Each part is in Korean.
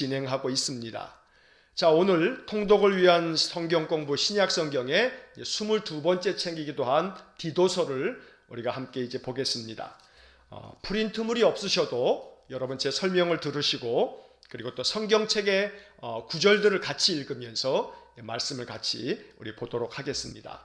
진행하고 있습니다. 자, 오늘 통독을 위한 성경 공부 신약 성경의 22번째 책이기도 한 디도서를 우리가 함께 이제 보겠습니다. 프린트물이 없으셔도 여러분 제 설명을 들으시고 그리고 또 성경책의 구절들을 같이 읽으면서 말씀을 같이 우리 보도록 하겠습니다.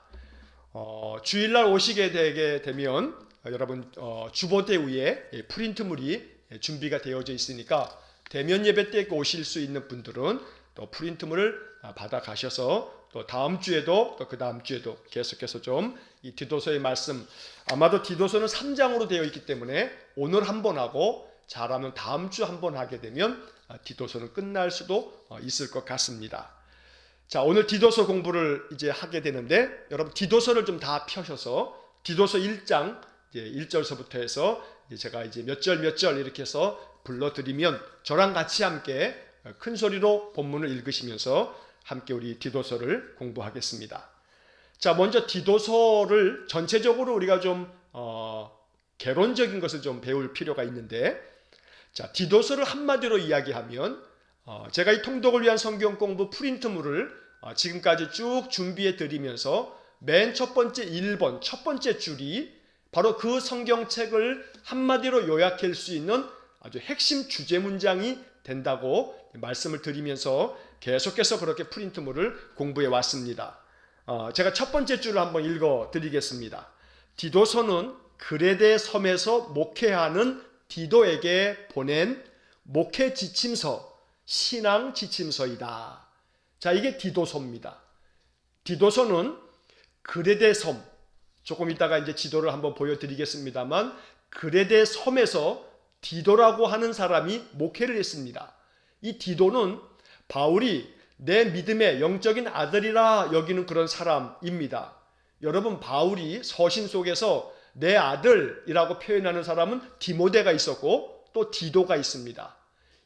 주일날 오시게 되게 되면 여러분 주보대 위에 프린트물이 준비가 되어져 있으니까 대면 예배 때 오실 수 있는 분들은 또 프린트물을 받아 가셔서 또 다음 주에도 또 그 다음 주에도 계속해서 좀 이 디도서의 말씀, 아마도 디도서는 3장으로 되어 있기 때문에 오늘 한 번 하고 잘하면 다음 주 한 번 하게 되면 디도서는 끝날 수도 있을 것 같습니다. 자, 오늘 디도서 공부를 이제 하게 되는데 여러분 디도서를 좀 다 펴셔서 디도서 1장 1절서부터 해서 제가 이제 몇 절 이렇게 해서 불러드리면 저랑 같이 함께 큰 소리로 본문을 읽으시면서 함께 우리 디도서를 공부하겠습니다. 자, 먼저 디도서를 전체적으로 우리가 좀 개론적인 것을 좀 배울 필요가 있는데, 자, 디도서를 한마디로 이야기하면 제가 이 통독을 위한 성경 공부 프린트물을 지금까지 쭉 준비해 드리면서 맨 첫 번째 1번 첫 번째 줄이 바로 그 성경책을 한마디로 요약할 수 있는 아주 핵심 주제 문장이 된다고 말씀을 드리면서 계속해서 그렇게 프린트물을 공부해 왔습니다. 제가 첫 번째 줄을 한번 읽어 드리겠습니다. 디도서는 그레데 섬에서 목회하는 디도에게 보낸 목회 지침서, 신앙 지침서이다. 자, 이게 디도서입니다. 디도서는 그레데 섬, 조금 이따가 이제 지도를 한번 보여드리겠습니다만 그레데 섬에서 디도라고 하는 사람이 목회를 했습니다. 이 디도는 바울이 내 믿음의 영적인 아들이라 여기는 그런 사람입니다. 여러분, 바울이 서신 속에서 내 아들이라고 표현하는 사람은 디모데가 있었고 또 디도가 있습니다.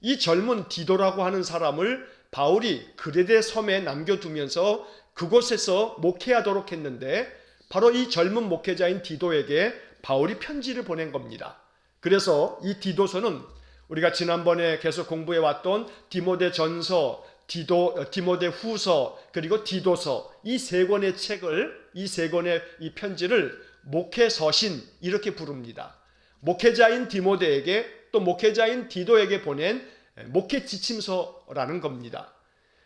이 젊은 디도라고 하는 사람을 바울이 그레데 섬에 남겨두면서 그곳에서 목회하도록 했는데 바로 이 젊은 목회자인 디도에게 바울이 편지를 보낸 겁니다. 그래서 이 디도서는 우리가 지난번에 계속 공부해왔던 디모데 전서, 디모데 후서, 그리고 디도서 이 세 권의 책을, 이 세 권의 이 편지를 목회서신 이렇게 부릅니다. 목회자인 디모데에게 또 목회자인 디도에게 보낸 목회 지침서라는 겁니다.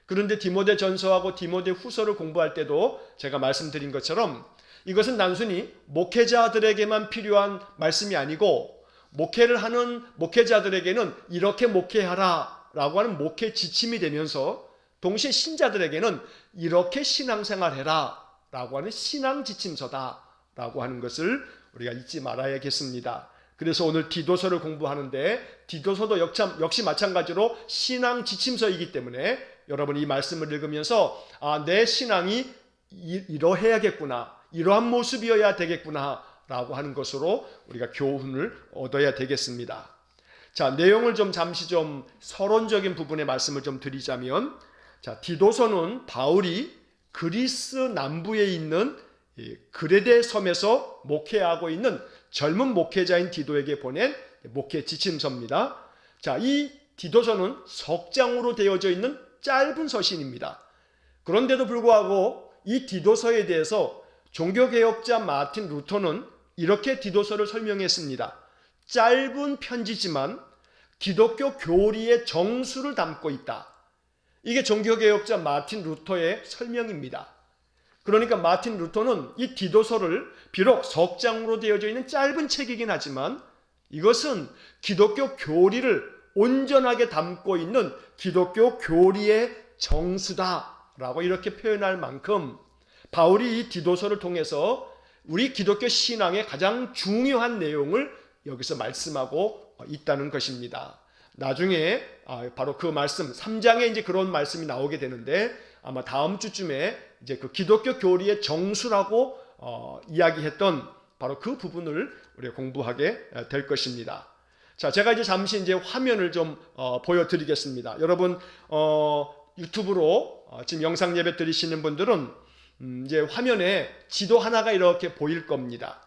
그런데 디모데 전서하고 디모데 후서를 공부할 때도 제가 말씀드린 것처럼 이것은 단순히 목회자들에게만 필요한 말씀이 아니고 목회를 하는 목회자들에게는 이렇게 목회하라 라고 하는 목회 지침이 되면서 동시에 신자들에게는 이렇게 신앙생활해라 라고 하는 신앙 지침서다 라고 하는 것을 우리가 잊지 말아야겠습니다. 그래서 오늘 디도서를 공부하는데 디도서도 역시 마찬가지로 신앙 지침서이기 때문에 여러분 이 말씀을 읽으면서 내 신앙이 이러해야겠구나, 이러한 모습이어야 되겠구나 라고 하는 것으로 우리가 교훈을 얻어야 되겠습니다. 자, 내용을 좀 잠시 좀 서론적인 부분의 말씀을 좀 드리자면, 자, 디도서는 바울이 그리스 남부에 있는 그레데 섬에서 목회하고 있는 젊은 목회자인 디도에게 보낸 목회 지침서입니다. 자, 이 디도서는 석장으로 되어져 있는 짧은 서신입니다. 그런데도 불구하고 이 디도서에 대해서 종교개혁자 마틴 루터는 이렇게 디도서를 설명했습니다. 짧은 편지지만 기독교 교리의 정수를 담고 있다. 이게 종교개혁자 마틴 루터의 설명입니다. 그러니까 마틴 루터는 이 디도서를 비록 석장으로 되어져 있는 짧은 책이긴 하지만 이것은 기독교 교리를 온전하게 담고 있는 기독교 교리의 정수다라고 이렇게 표현할 만큼 바울이 이 디도서를 통해서 우리 기독교 신앙의 가장 중요한 내용을 여기서 말씀하고 있다는 것입니다. 나중에 바로 그 말씀 3장에 이제 그런 말씀이 나오게 되는데 아마 다음 주쯤에 이제 그 기독교 교리의 정수라고 이야기했던 바로 그 부분을 우리가 공부하게 될 것입니다. 자, 제가 이제 잠시 이제 화면을 좀 보여드리겠습니다. 여러분 유튜브로 지금 영상 예배 드리시는 분들은 이제 화면에 지도 하나가 이렇게 보일 겁니다.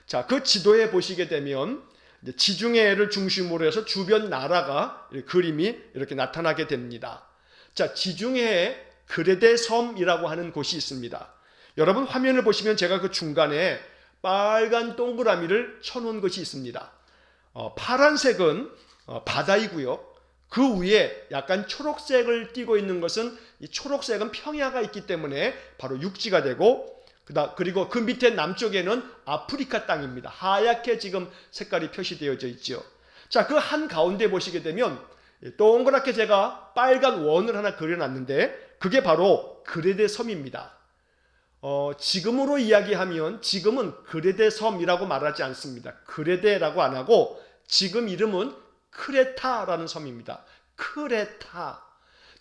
자, 그 지도에 보시게 되면 이제 지중해를 중심으로 해서 주변 나라가 그림이 이렇게 나타나게 됩니다. 자, 지중해에 그레데 섬이라고 하는 곳이 있습니다. 여러분 화면을 보시면 제가 그 중간에 빨간 동그라미를 쳐놓은 것이 있습니다. 파란색은 바다이고요. 그 위에 약간 초록색을 띠고 있는 것은, 이 초록색은 평야가 있기 때문에 바로 육지가 되고, 그리고 그 밑에 남쪽에는 아프리카 땅입니다. 하얗게 지금 색깔이 표시되어져 있죠. 자, 그 한 가운데 보시게 되면 동그랗게 제가 빨간 원을 하나 그려놨는데 그게 바로 그레데 섬입니다. 지금으로 이야기하면 지금은 그레데 섬이라고 말하지 않습니다. 그레데라고 안 하고 지금 이름은 크레타라는 섬입니다. 크레타.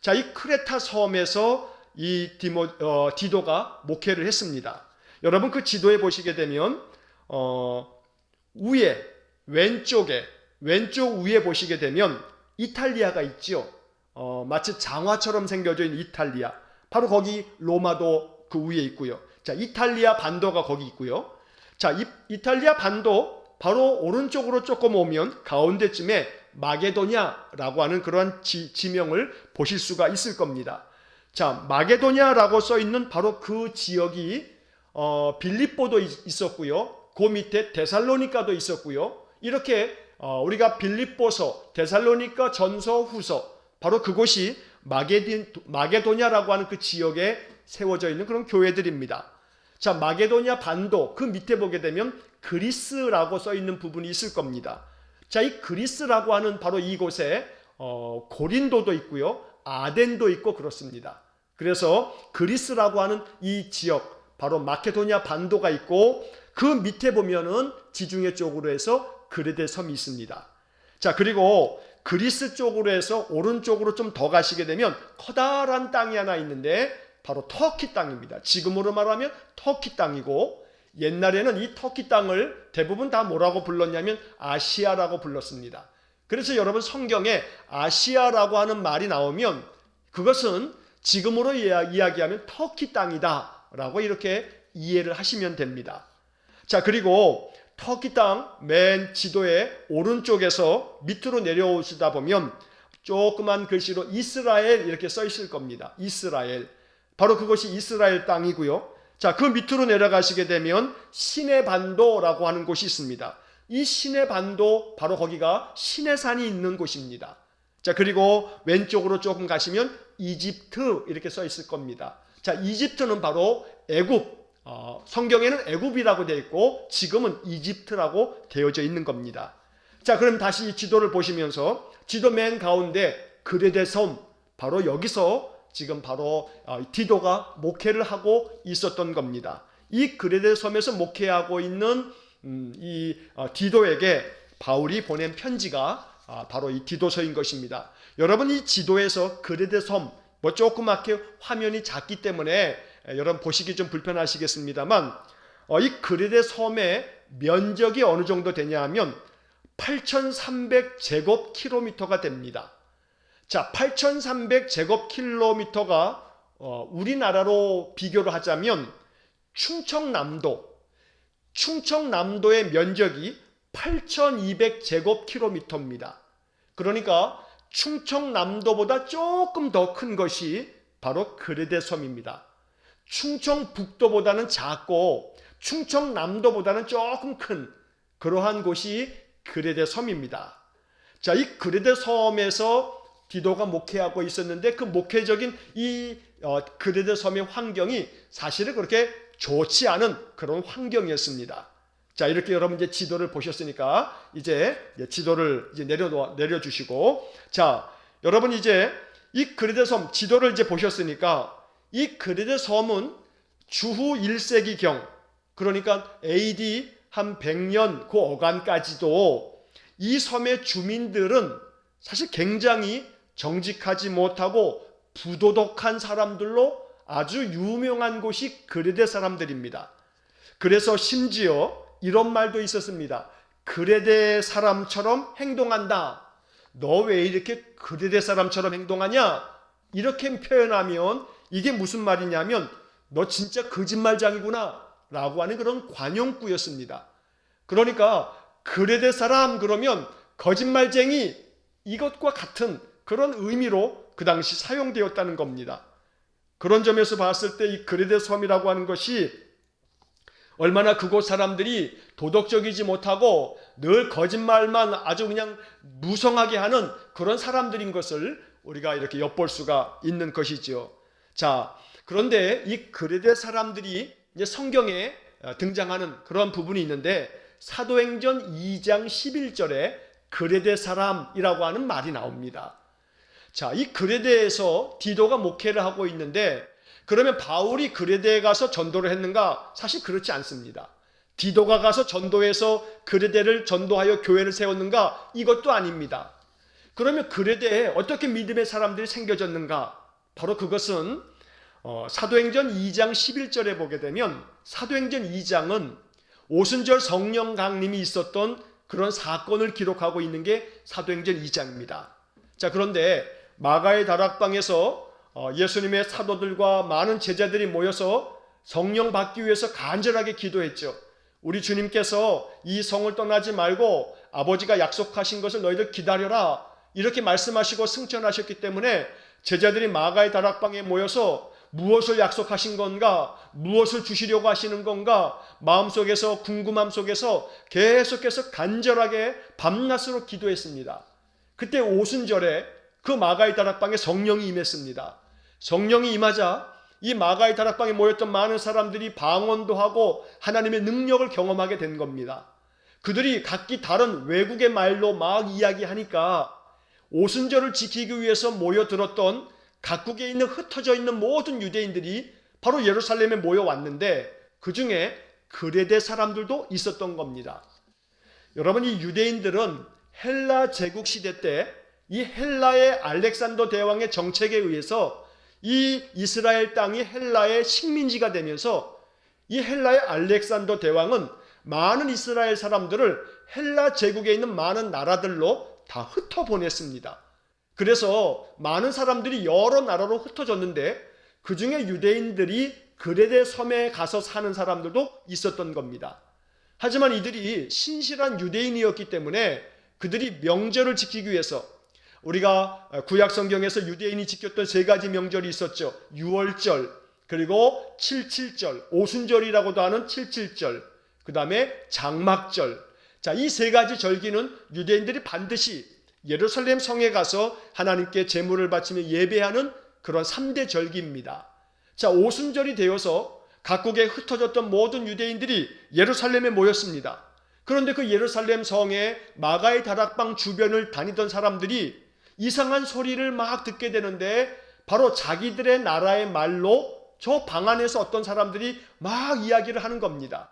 자, 이 크레타 섬에서 이 디도가 목회를 했습니다. 여러분 그 지도에 보시게 되면 위에 왼쪽 위에 보시게 되면 이탈리아가 있죠. 마치 장화처럼 생겨져 있는 이탈리아. 바로 거기 로마도 그 위에 있고요. 자, 이탈리아 반도가 거기 있고요. 자, 이탈리아 반도 바로 오른쪽으로 조금 오면 가운데쯤에 마게도냐라고 하는 그러한 지명을 보실 수가 있을 겁니다. 자, 마게도냐라고 써 있는 바로 그 지역이 빌립보도 있었고요. 그 밑에 데살로니가도 있었고요. 이렇게 우리가 빌립보서, 데살로니가 전서, 후서, 바로 그곳이 마게도냐라고 하는 그 지역에 세워져 있는 그런 교회들입니다. 자, 마게도냐 반도 그 밑에 보게 되면 그리스라고 써 있는 부분이 있을 겁니다. 자, 이 그리스라고 하는 바로 이곳에 고린도도 있고요. 아덴도 있고 그렇습니다. 그래서 그리스라고 하는 이 지역, 바로 마케도냐 반도가 있고 그 밑에 보면은 지중해 쪽으로 해서 그레데 섬이 있습니다. 자, 그리고 그리스 쪽으로 해서 오른쪽으로 좀 더 가시게 되면 커다란 땅이 하나 있는데 바로 터키 땅입니다. 지금으로 말하면 터키 땅이고, 옛날에는 이 터키 땅을 대부분 다 뭐라고 불렀냐면 아시아라고 불렀습니다. 그래서 여러분 성경에 아시아라고 하는 말이 나오면 그것은 지금으로 이야기하면 터키 땅이다 라고 이렇게 이해를 하시면 됩니다. 자, 그리고 터키 땅 맨 지도의 오른쪽에서 밑으로 내려오시다 보면 조그만 글씨로 이스라엘 이렇게 써 있을 겁니다. 이스라엘. 바로 그것이 이스라엘 땅이고요. 자, 그 밑으로 내려가시게 되면 시내 반도라고 하는 곳이 있습니다. 이 시내 반도 바로 거기가 시내산이 있는 곳입니다. 자, 그리고 왼쪽으로 조금 가시면 이집트 이렇게 써 있을 겁니다. 자, 이집트는 바로 애굽. 성경에는 애굽이라고 되어 있고 지금은 이집트라고 되어져 있는 겁니다. 자, 그럼 다시 이 지도를 보시면서 지도 맨 가운데 그레데 섬, 바로 여기서 지금 바로 디도가 목회를 하고 있었던 겁니다. 이 그레데 섬에서 목회하고 있는 이 디도에게 바울이 보낸 편지가 바로 이 디도서인 것입니다. 여러분 이 지도에서 그레데 섬, 뭐 조그맣게 화면이 작기 때문에 여러분 보시기 좀 불편하시겠습니다만 이 그레데 섬의 면적이 어느 정도 되냐 하면 8,300제곱킬로미터가 됩니다. 자, 8,300제곱킬로미터가 우리나라로 비교를 하자면 충청남도의 면적이 8,200제곱킬로미터입니다. 그러니까 충청남도보다 조금 더 큰 것이 바로 그레데 섬입니다. 충청북도보다는 작고 충청남도보다는 조금 큰 그러한 곳이 그레데 섬입니다. 자, 이 그레데 섬에서 디도가 목회하고 있었는데 그 목회적인 이 그레데 섬의 환경이 사실은 그렇게 좋지 않은 그런 환경이었습니다. 자, 이렇게 여러분 이제 지도를 보셨으니까 이제 지도를 이제 내려주시고, 자, 여러분 이제 이 그레데 섬 지도를 이제 보셨으니까 이 그레데 섬은 주후 1세기경, 그러니까 AD 한 100년 그 어간까지도 이 섬의 주민들은 사실 굉장히 정직하지 못하고 부도덕한 사람들로 아주 유명한 곳이 그레데 사람들입니다. 그래서 심지어 이런 말도 있었습니다. 그레데 사람처럼 행동한다. 너 왜 이렇게 그레데 사람처럼 행동하냐? 이렇게 표현하면 이게 무슨 말이냐면 너 진짜 거짓말장이구나 라고 하는 그런 관용구였습니다. 그러니까 그레데 사람 그러면 거짓말쟁이, 이것과 같은 그런 의미로 그 당시 사용되었다는 겁니다. 그런 점에서 봤을 때 이 그레데 섬이라고 하는 것이 얼마나 그곳 사람들이 도덕적이지 못하고 늘 거짓말만 아주 그냥 무성하게 하는 그런 사람들인 것을 우리가 이렇게 엿볼 수가 있는 것이죠. 자, 그런데 이 그레데 사람들이 이제 성경에 등장하는 그런 부분이 있는데 사도행전 2장 11절에 그레데 사람이라고 하는 말이 나옵니다. 자, 이 그레데에서 디도가 목회를 하고 있는데 그러면 바울이 그레데에 가서 전도를 했는가? 사실 그렇지 않습니다. 디도가 가서 전도해서 그레데를 전도하여 교회를 세웠는가? 이것도 아닙니다. 그러면 그레데에 어떻게 믿음의 사람들이 생겨졌는가? 바로 그것은 사도행전 2장 11절에 보게 되면 사도행전 2장은 오순절 성령 강림이 있었던 그런 사건을 기록하고 있는 게 사도행전 2장입니다. 자, 그런데 마가의 다락방에서 예수님의 사도들과 많은 제자들이 모여서 성령 받기 위해서 간절하게 기도했죠. 우리 주님께서 이 성을 떠나지 말고 아버지가 약속하신 것을 너희들 기다려라, 이렇게 말씀하시고 승천하셨기 때문에 제자들이 마가의 다락방에 모여서 무엇을 약속하신 건가, 무엇을 주시려고 하시는 건가, 마음속에서 궁금함 속에서 계속해서 간절하게 밤낮으로 기도했습니다. 그때 오순절에 그 마가의 다락방에 성령이 임했습니다. 성령이 임하자 이 마가의 다락방에 모였던 많은 사람들이 방언도 하고 하나님의 능력을 경험하게 된 겁니다. 그들이 각기 다른 외국의 말로 막 이야기하니까 오순절을 지키기 위해서 모여들었던 각국에 있는 흩어져 있는 모든 유대인들이 바로 예루살렘에 모여왔는데 그 중에 그레데 사람들도 있었던 겁니다. 여러분, 이 유대인들은 헬라 제국 시대 때 이 헬라의 알렉산더 대왕의 정책에 의해서 이 이스라엘 땅이 헬라의 식민지가 되면서 이 헬라의 알렉산더 대왕은 많은 이스라엘 사람들을 헬라 제국에 있는 많은 나라들로 다 흩어보냈습니다. 그래서 많은 사람들이 여러 나라로 흩어졌는데 그 중에 유대인들이 그레데 섬에 가서 사는 사람들도 있었던 겁니다. 하지만 이들이 신실한 유대인이었기 때문에 그들이 명절을 지키기 위해서, 우리가 구약 성경에서 유대인이 지켰던 세 가지 명절이 있었죠. 유월절, 그리고 칠칠절, 오순절이라고도 하는 칠칠절, 그 다음에 장막절. 자, 이 세 가지 절기는 유대인들이 반드시 예루살렘 성에 가서 하나님께 제물을 바치며 예배하는 그런 3대 절기입니다. 자, 오순절이 되어서 각국에 흩어졌던 모든 유대인들이 예루살렘에 모였습니다. 그런데 그 예루살렘 성에 마가의 다락방 주변을 다니던 사람들이 이상한 소리를 막 듣게 되는데 바로 자기들의 나라의 말로 저 방 안에서 어떤 사람들이 막 이야기를 하는 겁니다.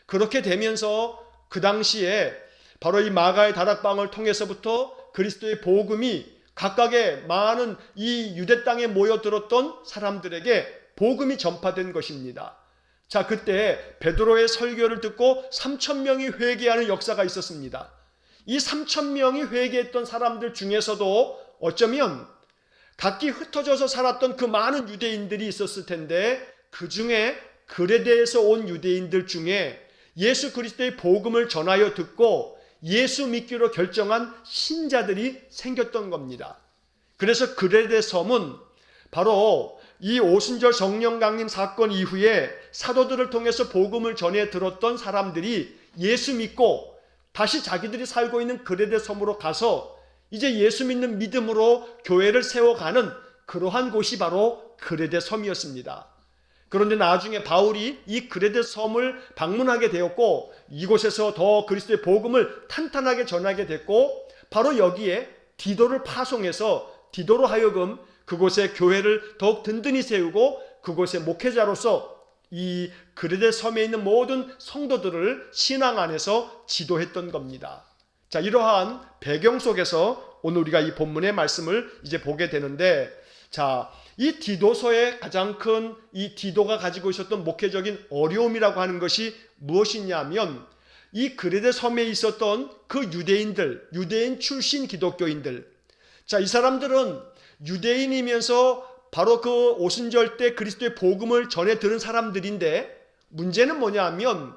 그렇게 되면서 그 당시에 바로 이 마가의 다락방을 통해서부터 그리스도의 복음이 각각의 많은 이 유대 땅에 모여들었던 사람들에게 복음이 전파된 것입니다. 자, 그때 베드로의 설교를 듣고 3,000명이 회개하는 역사가 있었습니다. 이 3,000명이 회개했던 사람들 중에서도 어쩌면 각기 흩어져서 살았던 그 많은 유대인들이 있었을 텐데 그 중에 그레데에서 온 유대인들 중에 예수 그리스도의 복음을 전하여 듣고 예수 믿기로 결정한 신자들이 생겼던 겁니다. 그래서 그레데 섬은 바로 이 오순절 성령 강림 사건 이후에 사도들을 통해서 복음을 전해 들었던 사람들이 예수 믿고 다시 자기들이 살고 있는 그레데 섬으로 가서 이제 예수 믿는 믿음으로 교회를 세워가는 그러한 곳이 바로 그레데 섬이었습니다. 그런데 나중에 바울이 이 그레데 섬을 방문하게 되었고 이곳에서 더 그리스도의 복음을 탄탄하게 전하게 됐고 바로 여기에 디도를 파송해서 디도로 하여금 그곳에 교회를 더욱 든든히 세우고 그곳의 목회자로서 이 그레데 섬에 있는 모든 성도들을 신앙 안에서 지도했던 겁니다. 자, 이러한 배경 속에서 오늘 우리가 이 본문의 말씀을 이제 보게 되는데, 자, 이 디도서의 가장 큰 이 디도가 가지고 있었던 목회적인 어려움이라고 하는 것이 무엇이냐면 이 그레데 섬에 있었던 그 유대인들, 유대인 출신 기독교인들. 자, 이 사람들은 유대인이면서 바로 그 오순절 때 그리스도의 복음을 전해 들은 사람들인데 문제는 뭐냐 하면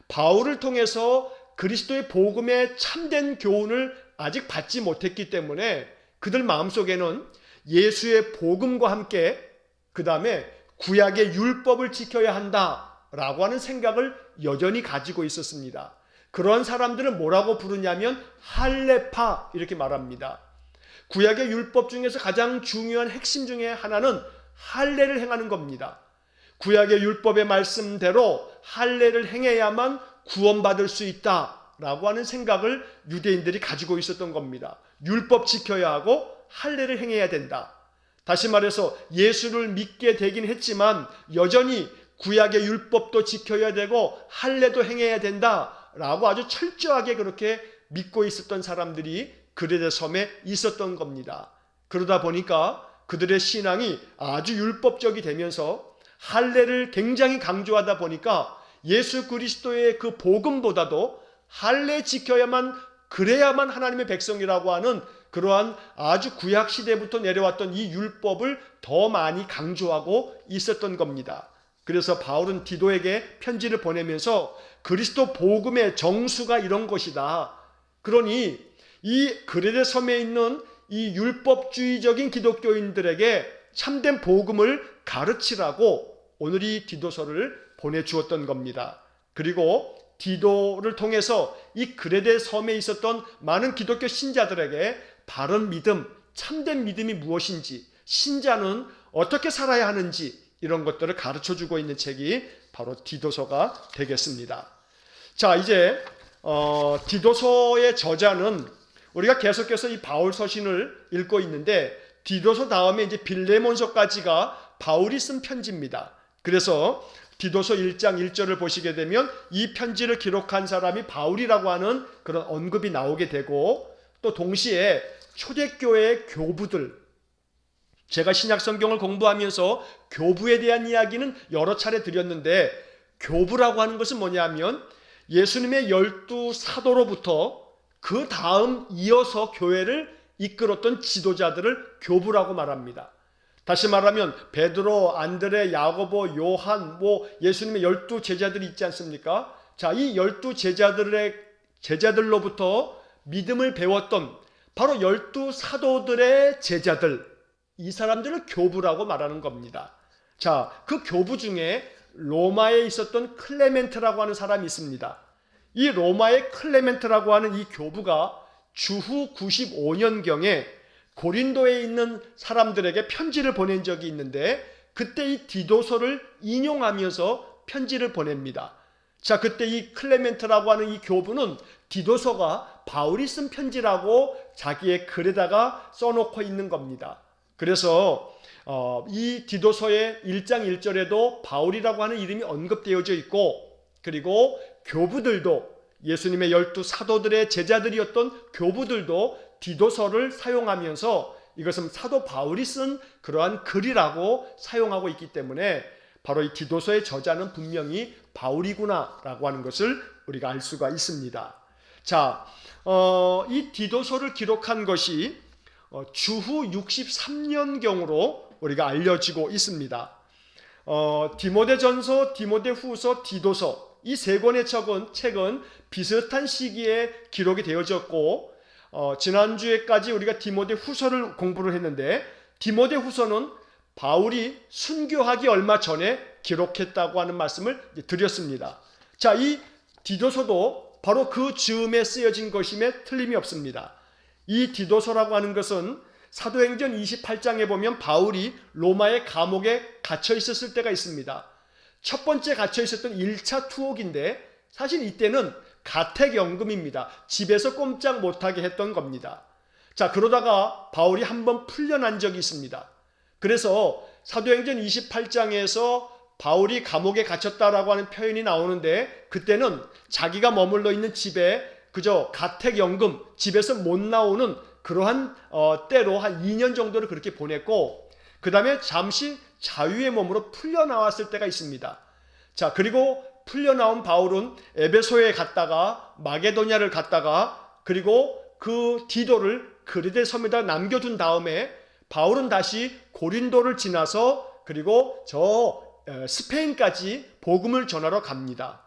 바울을 통해서 그리스도의 복음의 참된 교훈을 아직 받지 못했기 때문에 그들 마음속에는 예수의 복음과 함께 그 다음에 구약의 율법을 지켜야 한다라고 하는 생각을 여전히 가지고 있었습니다. 그런 사람들은 뭐라고 부르냐면 할례파 이렇게 말합니다. 구약의 율법 중에서 가장 중요한 핵심 중에 하나는 할례를 행하는 겁니다. 구약의 율법의 말씀대로 할례를 행해야만 구원받을 수 있다라고 하는 생각을 유대인들이 가지고 있었던 겁니다. 율법 지켜야 하고 할례를 행해야 된다. 다시 말해서 예수를 믿게 되긴 했지만 여전히 구약의 율법도 지켜야 되고 할례도 행해야 된다라고 아주 철저하게 그렇게 믿고 있었던 사람들이 그레데 섬에 있었던 겁니다. 그러다 보니까 그들의 신앙이 아주 율법적이 되면서 할례를 굉장히 강조하다 보니까 예수 그리스도의 그 복음보다도 할례 지켜야만 그래야만 하나님의 백성이라고 하는 그러한 아주 구약 시대부터 내려왔던 이 율법을 더 많이 강조하고 있었던 겁니다. 그래서 바울은 디도에게 편지를 보내면서 그리스도 복음의 정수가 이런 것이다. 그러니 이 그레데 섬에 있는 이 율법주의적인 기독교인들에게 참된 복음을 가르치라고 오늘 이 디도서를 보내주었던 겁니다. 그리고 디도를 통해서 이 그레데 섬에 있었던 많은 기독교 신자들에게 바른 믿음, 참된 믿음이 무엇인지, 신자는 어떻게 살아야 하는지 이런 것들을 가르쳐주고 있는 책이 바로 디도서가 되겠습니다. 자, 이제 디도서의 저자는 우리가 계속해서 이 바울 서신을 읽고 있는데 디도서 다음에 이제 빌레몬서까지가 바울이 쓴 편지입니다. 그래서 디도서 1장 1절을 보시게 되면 이 편지를 기록한 사람이 바울이라고 하는 그런 언급이 나오게 되고 또 동시에 초대교회의 교부들, 제가 신약성경을 공부하면서 교부에 대한 이야기는 여러 차례 드렸는데 교부라고 하는 것은 뭐냐면 예수님의 12 사도로부터 그 다음 이어서 교회를 이끌었던 지도자들을 교부라고 말합니다. 다시 말하면 베드로, 안드레, 야고보, 요한, 예수님의 12 제자들이 있지 않습니까? 자, 이 12 제자들로부터 믿음을 배웠던 바로 12 사도들의 제자들, 이 사람들을 교부라고 말하는 겁니다. 자, 그 교부 중에 로마에 있었던 클레멘트라고 하는 사람이 있습니다. 이 로마의 클레멘트라고 하는 이 교부가 주후 95년경에 고린도에 있는 사람들에게 편지를 보낸 적이 있는데 그때 이 디도서를 인용하면서 편지를 보냅니다. 자, 그때 이 클레멘트라고 하는 이 교부는 디도서가 바울이 쓴 편지라고 자기의 글에다가 써놓고 있는 겁니다. 그래서 이 디도서의 1장 1절에도 바울이라고 하는 이름이 언급되어져 있고 그리고 교부들도 예수님의 12 사도들의 제자들이었던 교부들도 디도서를 사용하면서 이것은 사도 바울이 쓴 그러한 글이라고 사용하고 있기 때문에 바로 이 디도서의 저자는 분명히 바울이구나라고 하는 것을 우리가 알 수가 있습니다. 자, 이 디도서를 기록한 것이 주후 63년경으로 우리가 알려지고 있습니다. 디모데전서, 디모데후서, 디도서 이 세 권의 책은 비슷한 시기에 기록이 되어졌고 지난주에까지 우리가 디모데후서를 공부를 했는데 디모데후서는 바울이 순교하기 얼마 전에 기록했다고 하는 말씀을 드렸습니다. 자, 이 디도서도 바로 그 즈음에 쓰여진 것임에 틀림이 없습니다. 이 디도서라고 하는 것은 사도행전 28장에 보면 바울이 로마의 감옥에 갇혀 있었을 때가 있습니다. 첫 번째 갇혀 있었던 1차 투옥인데 사실 이때는 가택연금입니다. 집에서 꼼짝 못하게 했던 겁니다. 자, 그러다가 바울이 한번 풀려난 적이 있습니다. 그래서 사도행전 28장에서 바울이 감옥에 갇혔다라고 하는 표현이 나오는데 그때는 자기가 머물러 있는 집에 그저 가택연금, 집에서 못 나오는 그러한 때로 한 2년 정도를 그렇게 보냈고 그 다음에 잠시 자유의 몸으로 풀려나왔을 때가 있습니다. 자, 그리고 풀려나온 바울은 에베소에 갔다가 마게도냐를 갔다가 그리고 그 디도를 그레데 섬에다 남겨둔 다음에 바울은 다시 고린도를 지나서 그리고 저 스페인까지 복음을 전하러 갑니다.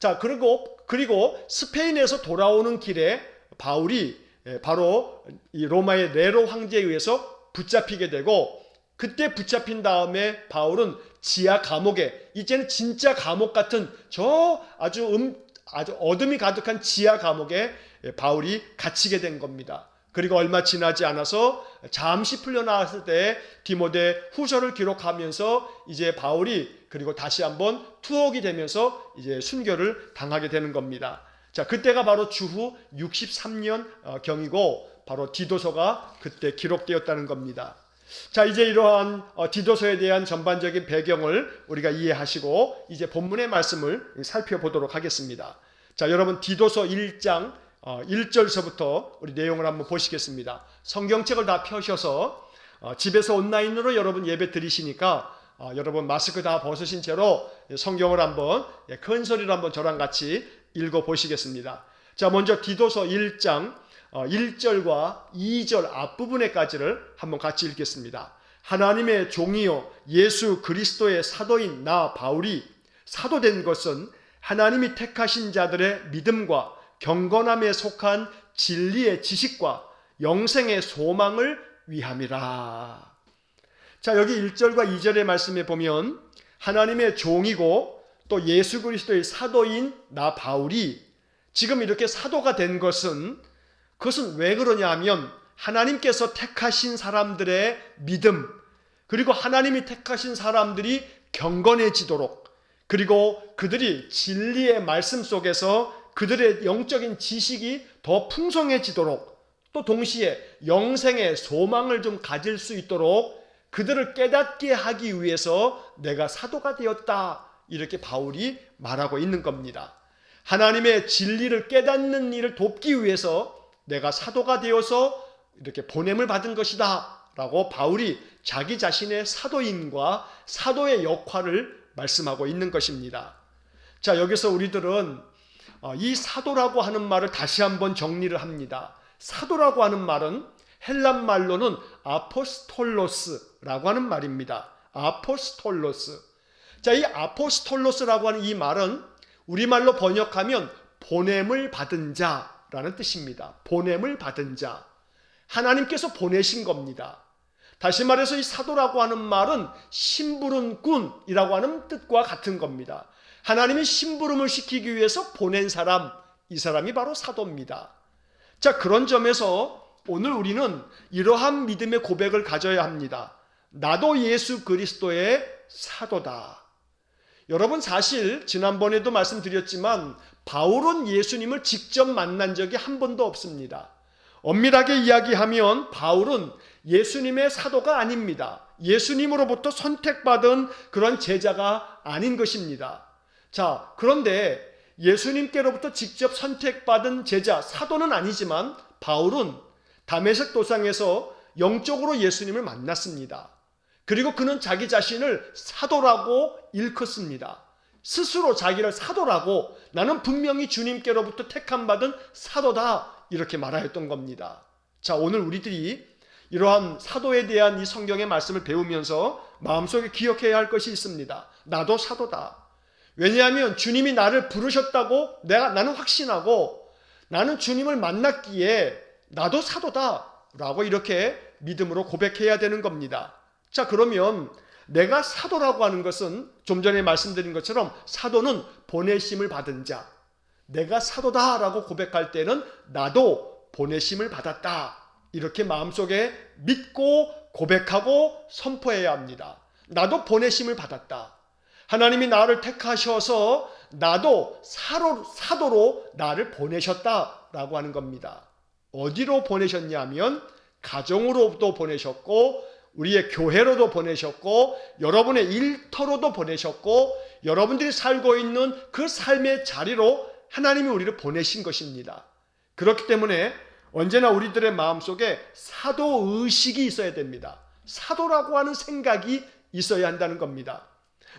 자, 그리고 스페인에서 돌아오는 길에 바울이 바로 이 로마의 네로 황제에 의해서 붙잡히게 되고, 그때 붙잡힌 다음에 바울은 지하 감옥에, 이제는 진짜 감옥 같은 저 아주 어둠이 가득한 지하 감옥에 바울이 갇히게 된 겁니다. 그리고 얼마 지나지 않아서 잠시 풀려나왔을 때 디모데 후서를 기록하면서 이제 바울이 그리고 다시 한번 투옥이 되면서 이제 순교를 당하게 되는 겁니다. 자, 그때가 바로 주후 63년 경이고 바로 디도서가 그때 기록되었다는 겁니다. 자, 이제 이러한 디도서에 대한 전반적인 배경을 우리가 이해하시고 이제 본문의 말씀을 살펴보도록 하겠습니다. 자, 여러분 디도서 1장 1절서부터 우리 내용을 한번 보시겠습니다. 성경책을 다 펴셔서 집에서 온라인으로 여러분 예배 드리시니까 여러분 마스크 다 벗으신 채로 성경을 한번 큰 소리로 한번 저랑 같이 읽어 보시겠습니다. 자, 먼저 디도서 1장 1절과 2절 앞부분에까지를 한번 같이 읽겠습니다. 하나님의 종이요 예수 그리스도의 사도인 나 바울이 사도된 것은 하나님이 택하신 자들의 믿음과 경건함에 속한 진리의 지식과 영생의 소망을 위함이라. 자, 여기 1절과 2절의 말씀에 보면 하나님의 종이고 또 예수 그리스도의 사도인 나 바울이 지금 이렇게 사도가 된 것은, 그것은 왜 그러냐 하면 하나님께서 택하신 사람들의 믿음, 그리고 하나님이 택하신 사람들이 경건해지도록, 그리고 그들이 진리의 말씀 속에서 그들의 영적인 지식이 더 풍성해지도록, 또 동시에 영생의 소망을 좀 가질 수 있도록 그들을 깨닫게 하기 위해서 내가 사도가 되었다, 이렇게 바울이 말하고 있는 겁니다. 하나님의 진리를 깨닫는 일을 돕기 위해서 내가 사도가 되어서 이렇게 보냄을 받은 것이다 라고 바울이 자기 자신의 사도임과 사도의 역할을 말씀하고 있는 것입니다. 자, 여기서 우리들은 이 사도라고 하는 말을 다시 한번 정리를 합니다. 사도라고 하는 말은 헬란 말로는 아포스톨로스라고 하는 말입니다. 아포스톨로스. 자, 이 아포스톨로스라고 하는 이 말은 우리말로 번역하면 보냄을 받은 자라는 뜻입니다. 보냄을 받은 자. 하나님께서 보내신 겁니다. 다시 말해서 이 사도라고 하는 말은 심부름 꾼이라고 하는 뜻과 같은 겁니다. 하나님이 심부름을 시키기 위해서 보낸 사람, 이 사람이 바로 사도입니다. 자, 그런 점에서 오늘 우리는 이러한 믿음의 고백을 가져야 합니다. 나도 예수 그리스도의 사도다. 여러분, 사실 지난번에도 말씀드렸지만 바울은 예수님을 직접 만난 적이 한 번도 없습니다. 엄밀하게 이야기하면 바울은 예수님의 사도가 아닙니다. 예수님으로부터 선택받은 그런 제자가 아닌 것입니다. 자, 그런데 예수님께로부터 직접 선택받은 제자, 사도는 아니지만 바울은 다메섹 도상에서 영적으로 예수님을 만났습니다. 그리고 그는 자기 자신을 사도라고 일컫습니다. 스스로 자기를 사도라고, 나는 분명히 주님께로부터 택함받은 사도다, 이렇게 말하였던 겁니다. 자, 오늘 우리들이 이러한 사도에 대한 이 성경의 말씀을 배우면서 마음속에 기억해야 할 것이 있습니다. 나도 사도다. 왜냐하면 주님이 나를 부르셨다고 나는 확신하고, 나는 주님을 만났기에 나도 사도다 라고 이렇게 믿음으로 고백해야 되는 겁니다. 자, 그러면 내가 사도라고 하는 것은 좀 전에 말씀드린 것처럼 사도는 보내심을 받은 자, 내가 사도다라고 고백할 때는 나도 보내심을 받았다, 이렇게 마음속에 믿고 고백하고 선포해야 합니다. 나도 보내심을 받았다. 하나님이 나를 택하셔서 나도 사도로 나를 보내셨다라고 하는 겁니다. 어디로 보내셨냐 하면 가정으로도 보내셨고, 우리의 교회로도 보내셨고, 여러분의 일터로도 보내셨고, 여러분들이 살고 있는 그 삶의 자리로 하나님이 우리를 보내신 것입니다. 그렇기 때문에 언제나 우리들의 마음속에 사도의식이 있어야 됩니다. 사도라고 하는 생각이 있어야 한다는 겁니다.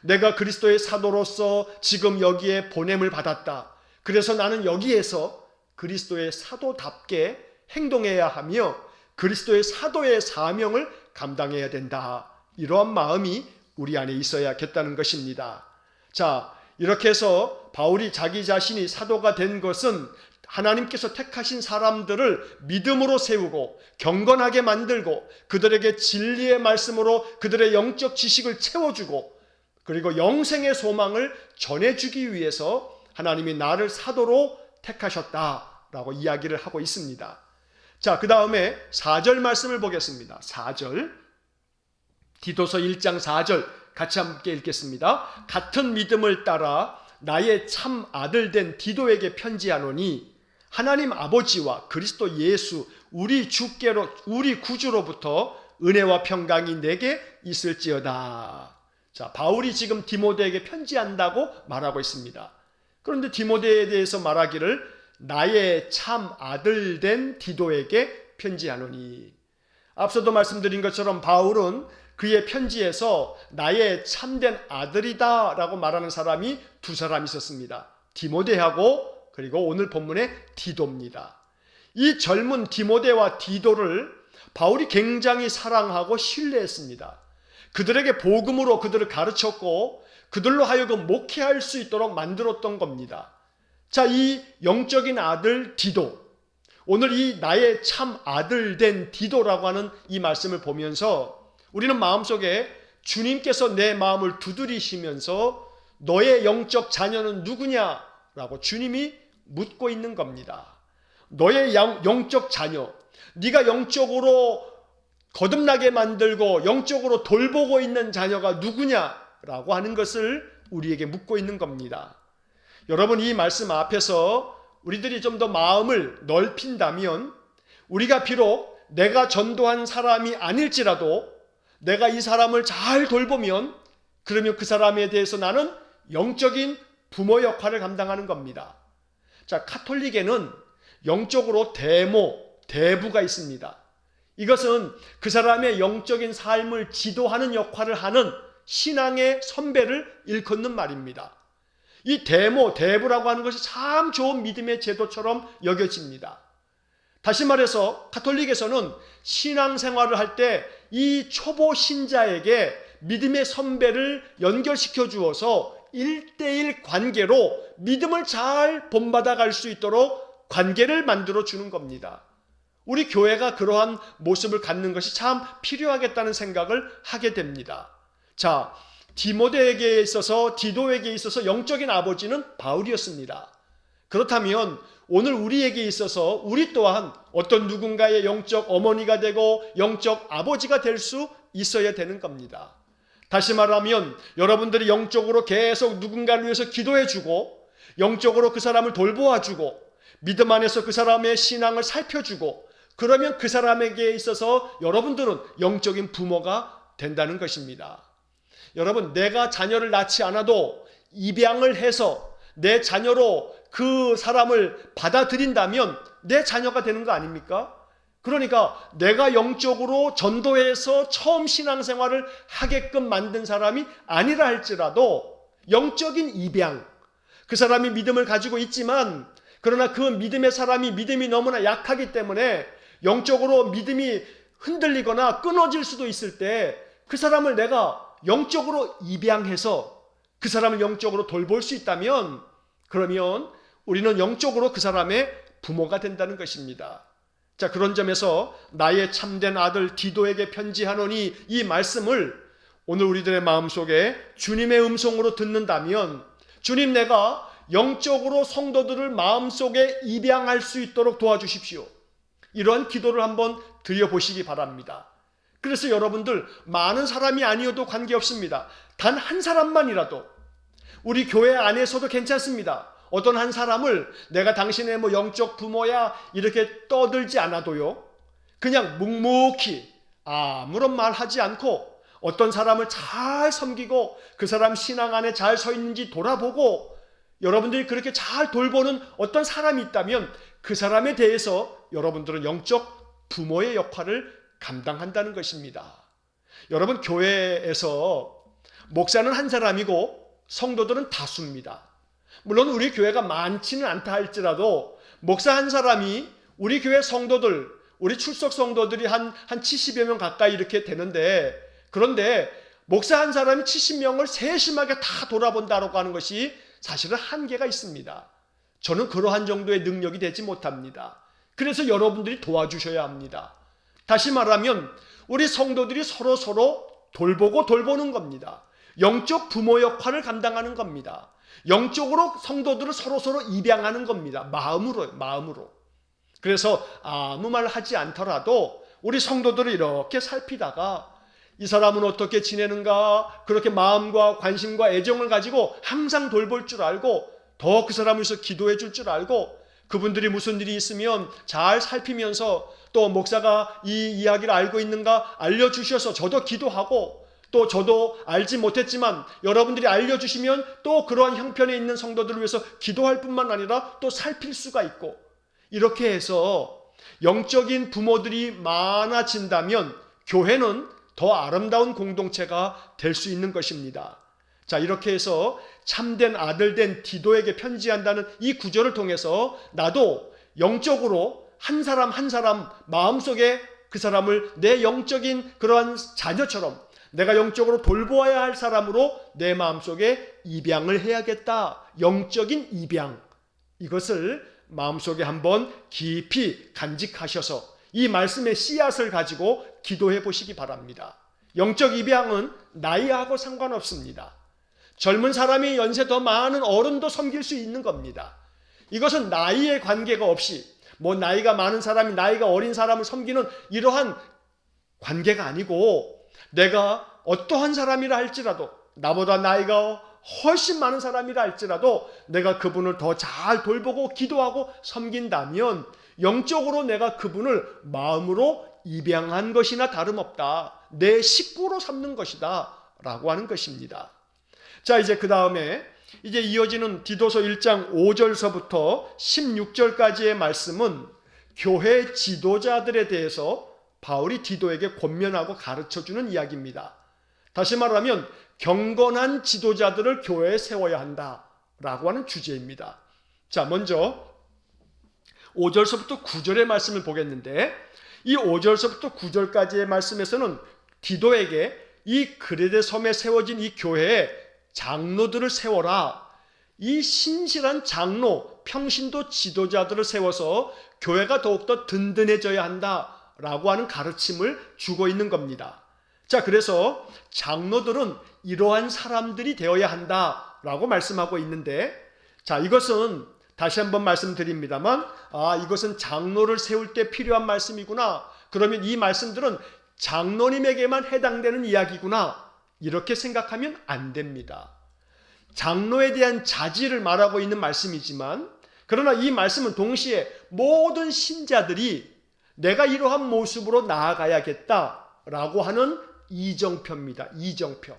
내가 그리스도의 사도로서 지금 여기에 보냄을 받았다. 그래서 나는 여기에서 그리스도의 사도답게 행동해야 하며 그리스도의 사도의 사명을 감당해야 된다. 이러한 마음이 우리 안에 있어야겠다는 것입니다. 자, 이렇게 해서 바울이 자기 자신이 사도가 된 것은 하나님께서 택하신 사람들을 믿음으로 세우고 경건하게 만들고 그들에게 진리의 말씀으로 그들의 영적 지식을 채워주고 그리고 영생의 소망을 전해주기 위해서 하나님이 나를 사도로 택하셨다라고 이야기를 하고 있습니다. 자, 그 다음에 4절 말씀을 보겠습니다. 4절, 디도서 1장 4절 같이 함께 읽겠습니다. 같은 믿음을 따라 나의 참 아들 된 디도에게 편지하노니 하나님 아버지와 그리스도 예수 우리 구주로부터 은혜와 평강이 내게 있을지어다. 자, 바울이 지금 디모데에게 편지한다고 말하고 있습니다. 그런데 디모데에 대해서 말하기를 나의 참 아들 된 디도에게 편지하노니, 앞서도 말씀드린 것처럼 바울은 그의 편지에서 나의 참된 아들이다 라고 말하는 사람이 두 사람 있었습니다. 디모데하고 그리고 오늘 본문의 디도입니다. 이 젊은 디모데와 디도를 바울이 굉장히 사랑하고 신뢰했습니다. 그들에게 복음으로 그들을 가르쳤고 그들로 하여금 목회할 수 있도록 만들었던 겁니다. 자, 이 영적인 아들 디도, 오늘 이 나의 참 아들 된 디도라고 하는 이 말씀을 보면서 우리는 마음속에 주님께서 내 마음을 두드리시면서 너의 영적 자녀는 누구냐라고 주님이 묻고 있는 겁니다. 너의 영적 자녀, 네가 영적으로 거듭나게 만들고 영적으로 돌보고 있는 자녀가 누구냐라고 하는 것을 우리에게 묻고 있는 겁니다. 여러분, 이 말씀 앞에서 우리들이 좀 더 마음을 넓힌다면 우리가 비록 내가 전도한 사람이 아닐지라도 내가 이 사람을 잘 돌보면 그러면 그 사람에 대해서 나는 영적인 부모 역할을 감당하는 겁니다. 자, 카톨릭에는 영적으로 대부가 있습니다. 이것은 그 사람의 영적인 삶을 지도하는 역할을 하는 신앙의 선배를 일컫는 말입니다. 이 대부라고 하는 것이 참 좋은 믿음의 제도처럼 여겨집니다. 다시 말해서 카톨릭에서는 신앙생활을 할 때 이 초보 신자에게 믿음의 선배를 연결시켜 주어서 1대1 관계로 믿음을 잘 본받아 갈 수 있도록 관계를 만들어 주는 겁니다. 우리 교회가 그러한 모습을 갖는 것이 참 필요하겠다는 생각을 하게 됩니다. 자, 디모데에게 있어서 디도에게 있어서 영적인 아버지는 바울이었습니다. 그렇다면 오늘 우리에게 있어서 우리 또한 어떤 누군가의 영적 어머니가 되고 영적 아버지가 될 수 있어야 되는 겁니다. 다시 말하면 여러분들이 영적으로 계속 누군가를 위해서 기도해주고 영적으로 그 사람을 돌보아주고 믿음 안에서 그 사람의 신앙을 살펴주고 그러면 그 사람에게 있어서 여러분들은 영적인 부모가 된다는 것입니다. 여러분, 내가 자녀를 낳지 않아도 입양을 해서 내 자녀로 그 사람을 받아들인다면 내 자녀가 되는 거 아닙니까? 그러니까 내가 영적으로 전도해서 처음 신앙생활을 하게끔 만든 사람이 아니라 할지라도 영적인 입양, 그 사람이 믿음을 가지고 있지만 그러나 그 믿음의 사람이 믿음이 너무나 약하기 때문에 영적으로 믿음이 흔들리거나 끊어질 수도 있을 때 그 사람을 내가 영적으로 입양해서 그 사람을 영적으로 돌볼 수 있다면 그러면 우리는 영적으로 그 사람의 부모가 된다는 것입니다. 자, 그런 점에서 나의 참된 아들 디도에게 편지하노니 이 말씀을 오늘 우리들의 마음속에 주님의 음성으로 듣는다면 주님, 내가 영적으로 성도들을 마음속에 입양할 수 있도록 도와주십시오. 이러한 기도를 한번 드려보시기 바랍니다. 그래서 여러분들 많은 사람이 아니어도 관계없습니다. 단 한 사람만이라도 우리 교회 안에서도 괜찮습니다. 어떤 한 사람을 내가 당신의 영적 부모야 이렇게 떠들지 않아도요, 그냥 묵묵히 아무런 말 하지 않고 어떤 사람을 잘 섬기고 그 사람 신앙 안에 잘 서 있는지 돌아보고 여러분들이 그렇게 잘 돌보는 어떤 사람이 있다면 그 사람에 대해서 여러분들은 영적 부모의 역할을 감당한다는 것입니다. 여러분, 교회에서 목사는 한 사람이고 성도들은 다수입니다. 물론 우리 교회가 많지는 않다 할지라도 목사 한 사람이 우리 교회 성도들, 우리 출석 성도들이 한 70여 명 가까이 이렇게 되는데, 그런데 목사 한 사람이 70명을 세심하게 다 돌아본다라고 하는 것이 사실은 한계가 있습니다. 저는 그러한 정도의 능력이 되지 못합니다. 그래서 여러분들이 도와주셔야 합니다. 다시 말하면 우리 성도들이 서로 돌보고 돌보는 겁니다. 영적 부모 역할을 감당하는 겁니다. 영적으로 성도들을 서로 입양하는 겁니다. 마음으로. 그래서 아무 말 하지 않더라도 우리 성도들을 이렇게 살피다가 이 사람은 어떻게 지내는가, 그렇게 마음과 관심과 애정을 가지고 항상 돌볼 줄 알고, 더 그 사람을 위해서 기도해 줄 줄 알고, 그분들이 무슨 일이 있으면 잘 살피면서 또 목사가 이 이야기를 알고 있는가 알려주셔서 저도 기도하고, 또 저도 알지 못했지만 여러분들이 알려주시면 또 그러한 형편에 있는 성도들을 위해서 기도할 뿐만 아니라 또 살필 수가 있고, 이렇게 해서 영적인 부모들이 많아진다면 교회는 더 아름다운 공동체가 될 수 있는 것입니다. 자, 이렇게 해서 참된 아들 된 디도에게 편지한다는 이 구절을 통해서 나도 영적으로 한 사람 한 사람 마음속에 그 사람을 내 영적인 그러한 자녀처럼 내가 영적으로 돌보아야 할 사람으로 내 마음속에 입양을 해야겠다. 영적인 입양. 이것을 마음속에 한번 깊이 간직하셔서 이 말씀의 씨앗을 가지고 기도해 보시기 바랍니다. 영적 입양은 나이하고 상관없습니다. 젊은 사람이 연세 더 많은 어른도 섬길 수 있는 겁니다. 이것은 나이에 관계가 없이 나이가 많은 사람이 나이가 어린 사람을 섬기는 이러한 관계가 아니고, 내가 어떠한 사람이라 할지라도 나보다 나이가 훨씬 많은 사람이라 할지라도 내가 그분을 더 잘 돌보고 기도하고 섬긴다면 영적으로 내가 그분을 마음으로 입양한 것이나 다름없다. 내 식구로 삼는 것이다 라고 하는 것입니다. 자, 이제 그 다음에 이제 이어지는 디도서 1장 5절서부터 16절까지의 말씀은 교회 지도자들에 대해서 바울이 디도에게 권면하고 가르쳐주는 이야기입니다. 다시 말하면 경건한 지도자들을 교회에 세워야 한다라고 하는 주제입니다. 자, 먼저 5절서부터 9절의 말씀을 보겠는데, 이 5절서부터 9절까지의 말씀에서는 디도에게 이 그레데 섬에 세워진 이 교회에 장로들을 세워라. 이 신실한 장로, 평신도 지도자들을 세워서 교회가 더욱더 든든해져야 한다라고 하는 가르침을 주고 있는 겁니다. 자, 그래서 장로들은 이러한 사람들이 되어야 한다라고 말씀하고 있는데, 자, 이것은 다시 한번 말씀드립니다만, 이것은 장로를 세울 때 필요한 말씀이구나. 그러면 이 말씀들은 장로님에게만 해당되는 이야기구나. 이렇게 생각하면 안 됩니다. 장로에 대한 자질을 말하고 있는 말씀이지만, 그러나 이 말씀은 동시에 모든 신자들이 내가 이러한 모습으로 나아가야겠다라고 하는 이정표입니다. 이정표.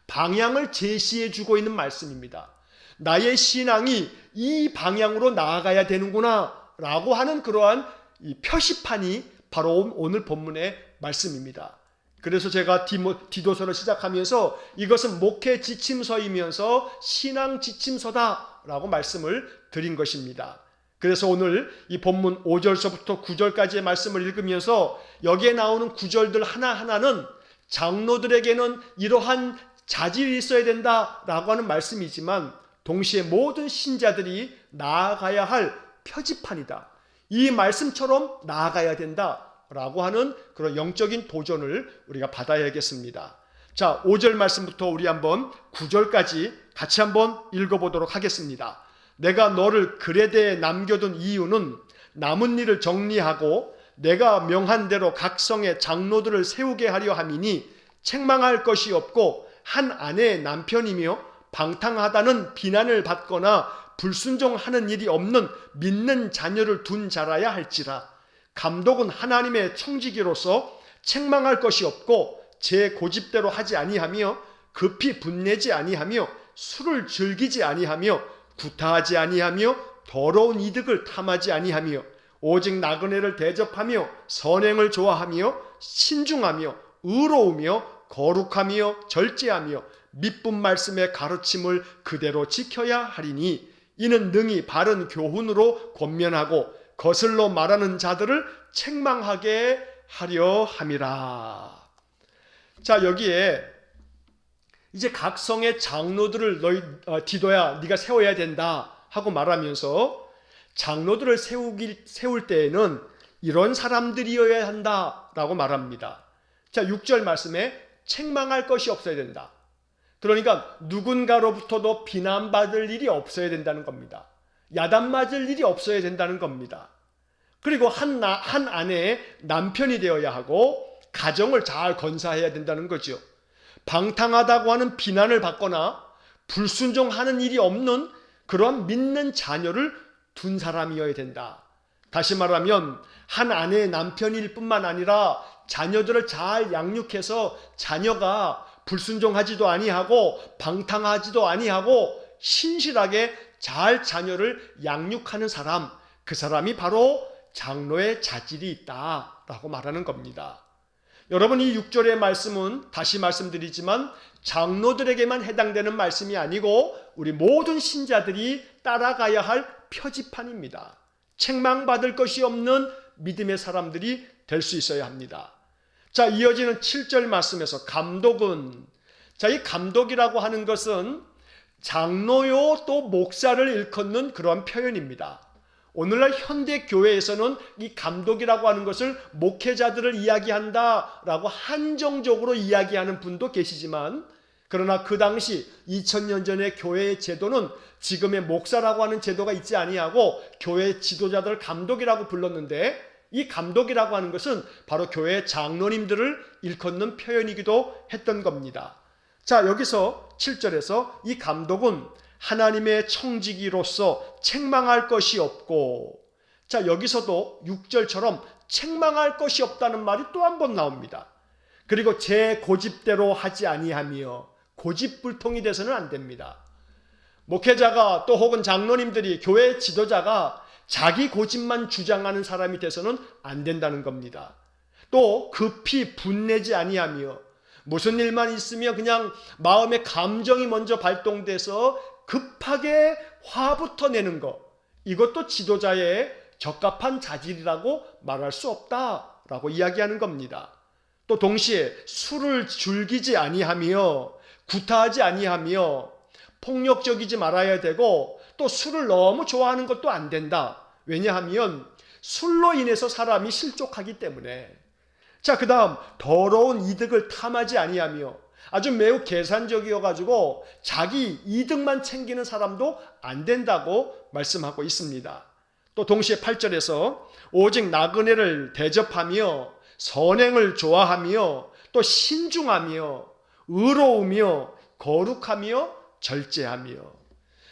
방향을 제시해 주고 있는 말씀입니다. 나의 신앙이 이 방향으로 나아가야 되는구나 라고 하는 그러한 이 표시판이 바로 오늘 본문의 말씀입니다. 그래서 제가 디도서를 시작하면서 이것은 목회 지침서이면서 신앙 지침서다라고 말씀을 드린 것입니다. 그래서 오늘 이 본문 5절서부터 9절까지의 말씀을 읽으면서 여기에 나오는 구절들 하나하나는 장로들에게는 이러한 자질이 있어야 된다라고 하는 말씀이지만, 동시에 모든 신자들이 나아가야 할 표지판이다. 이 말씀처럼 나아가야 된다라고 하는 그런 영적인 도전을 우리가 받아야겠습니다. 자, 5절 말씀부터 우리 한번 9절까지 같이 한번 읽어보도록 하겠습니다. 내가 너를 그레데에 남겨둔 이유는 남은 일을 정리하고 내가 명한 대로 각 성의 장로들을 세우게 하려 함이니, 책망할 것이 없고 한 아내의 남편이며 방탕하다는 비난을 받거나 불순종하는 일이 없는 믿는 자녀를 둔 자라야 할지라. 감독은 하나님의 청지기로서 책망할 것이 없고 제 고집대로 하지 아니하며 급히 분내지 아니하며 술을 즐기지 아니하며 구타하지 아니하며 더러운 이득을 탐하지 아니하며 오직 나그네를 대접하며 선행을 좋아하며 신중하며 의로우며 거룩하며 절제하며 미쁜 말씀의 가르침을 그대로 지켜야 하리니, 이는 능히 바른 교훈으로 권면하고 거슬러 말하는 자들을 책망하게 하려 함이라. 자, 여기에 이제 각 성의 장로들을 디도야 네가 세워야 된다 하고 말하면서 장로들을 세울 때에는 이런 사람들이어야 한다라고 말합니다. 자, 6절 말씀에 책망할 것이 없어야 된다. 그러니까 누군가로부터도 비난받을 일이 없어야 된다는 겁니다. 야단맞을 일이 없어야 된다는 겁니다. 그리고 한 아내의 남편이 되어야 하고 가정을 잘 건사해야 된다는 거죠. 방탕하다고 하는 비난을 받거나 불순종하는 일이 없는 그러한 믿는 자녀를 둔 사람이어야 된다. 다시 말하면 한 아내의 남편일 뿐만 아니라 자녀들을 잘 양육해서 자녀가 불순종하지도 아니하고 방탕하지도 아니하고 신실하게 잘 자녀를 양육하는 사람, 그 사람이 바로 장로의 자질이 있다라고 말하는 겁니다. 여러분, 이 6절의 말씀은 다시 말씀드리지만 장로들에게만 해당되는 말씀이 아니고 우리 모든 신자들이 따라가야 할 표지판입니다. 책망받을 것이 없는 믿음의 사람들이 될 수 있어야 합니다. 자, 이어지는 7절 말씀에서 감독은, 자, 이 감독이라고 하는 것은 장로요 또 목사를 일컫는 그런 표현입니다. 오늘날 현대 교회에서는 이 감독이라고 하는 것을 목회자들을 이야기한다라고 한정적으로 이야기하는 분도 계시지만, 그러나 그 당시 2000년 전의 교회의 제도는 지금의 목사라고 하는 제도가 있지 아니하고 교회 지도자들 감독이라고 불렀는데, 이 감독이라고 하는 것은 바로 교회 장로님들을 일컫는 표현이기도 했던 겁니다. 자, 여기서 7절에서 이 감독은 하나님의 청지기로서 책망할 것이 없고, 자, 여기서도 6절처럼 책망할 것이 없다는 말이 또 한 번 나옵니다. 그리고 제 고집대로 하지 아니하며, 고집불통이 돼서는 안 됩니다. 목회자가 또 혹은 장로님들이, 교회 지도자가 자기 고집만 주장하는 사람이 돼서는 안 된다는 겁니다. 또 급히 분내지 아니하며, 무슨 일만 있으면 그냥 마음의 감정이 먼저 발동돼서 급하게 화부터 내는 것, 이것도 지도자의 적합한 자질이라고 말할 수 없다라고 이야기하는 겁니다. 또 동시에 술을 즐기지 아니하며, 구타하지 아니하며, 폭력적이지 말아야 되고, 또 술을 너무 좋아하는 것도 안 된다. 왜냐하면 술로 인해서 사람이 실족하기 때문에. 자, 그 다음 더러운 이득을 탐하지 아니하며, 아주 매우 계산적이어 가지고 자기 이득만 챙기는 사람도 안 된다고 말씀하고 있습니다. 또 동시에 8절에서 오직 나그네를 대접하며 선행을 좋아하며 또 신중하며 의로우며 거룩하며 절제하며.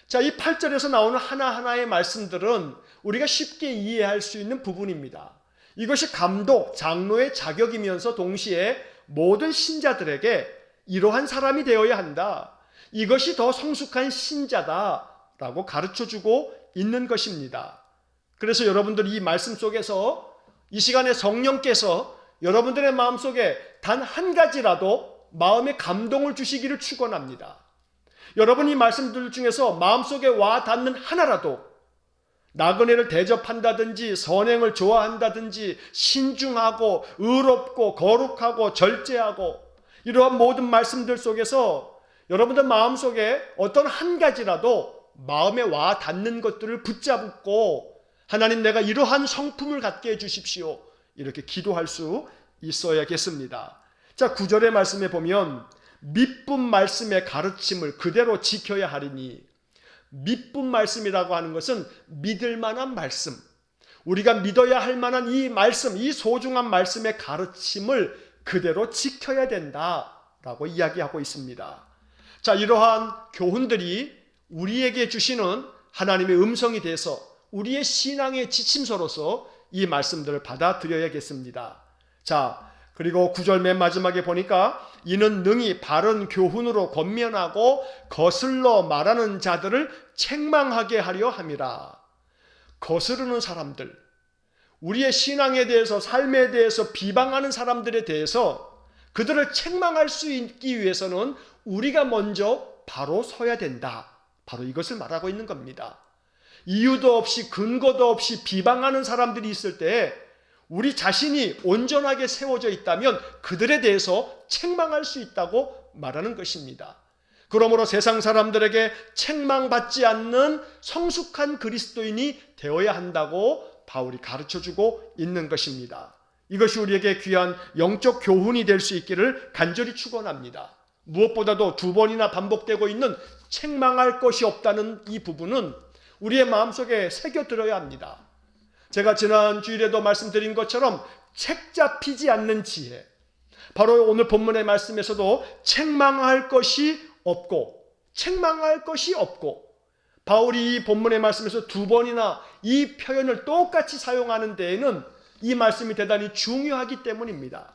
자, 이 8절에서 나오는 하나하나의 말씀들은 우리가 쉽게 이해할 수 있는 부분입니다. 이것이 감독, 장로의 자격이면서 동시에 모든 신자들에게 이러한 사람이 되어야 한다, 이것이 더 성숙한 신자다라고 가르쳐주고 있는 것입니다. 그래서 여러분들 이 말씀 속에서 이 시간에 성령께서 여러분들의 마음속에 단 한 가지라도 마음의 감동을 주시기를 축원합니다. 여러분 이 말씀들 중에서 마음속에 와 닿는 하나라도, 나그네를 대접한다든지 선행을 좋아한다든지 신중하고 의롭고 거룩하고 절제하고, 이러한 모든 말씀들 속에서 여러분들 마음속에 어떤 한 가지라도 마음에 와 닿는 것들을 붙잡고, 하나님 내가 이러한 성품을 갖게 해주십시오, 이렇게 기도할 수 있어야겠습니다. 자, 9절의 말씀에 보면 미쁜 말씀의 가르침을 그대로 지켜야 하리니, 미쁜 말씀이라고 하는 것은 믿을 만한 말씀, 우리가 믿어야 할 만한 이 말씀, 이 소중한 말씀의 가르침을 그대로 지켜야 된다라고 이야기하고 있습니다. 자, 이러한 교훈들이 우리에게 주시는 하나님의 음성이 돼서 우리의 신앙의 지침서로서 이 말씀들을 받아들여야겠습니다. 자, 그리고 9절 맨 마지막에 보니까 이는 능히 바른 교훈으로 권면하고 거슬러 말하는 자들을 책망하게 하려 함이라. 거스르는 사람들, 우리의 신앙에 대해서, 삶에 대해서 비방하는 사람들에 대해서 그들을 책망할 수 있기 위해서는 우리가 먼저 바로 서야 된다, 바로 이것을 말하고 있는 겁니다. 이유도 없이 근거도 없이 비방하는 사람들이 있을 때 우리 자신이 온전하게 세워져 있다면 그들에 대해서 책망할 수 있다고 말하는 것입니다. 그러므로 세상 사람들에게 책망받지 않는 성숙한 그리스도인이 되어야 한다고 바울이 가르쳐주고 있는 것입니다. 이것이 우리에게 귀한 영적 교훈이 될 수 있기를 간절히 축원합니다. 무엇보다도 두 번이나 반복되고 있는 책망할 것이 없다는 이 부분은 우리의 마음속에 새겨들어야 합니다. 제가 지난 주일에도 말씀드린 것처럼 책 잡히지 않는 지혜, 바로 오늘 본문의 말씀에서도 책망할 것이 없고 바울이 이 본문의 말씀에서 두 번이나 이 표현을 똑같이 사용하는 데에는 이 말씀이 대단히 중요하기 때문입니다.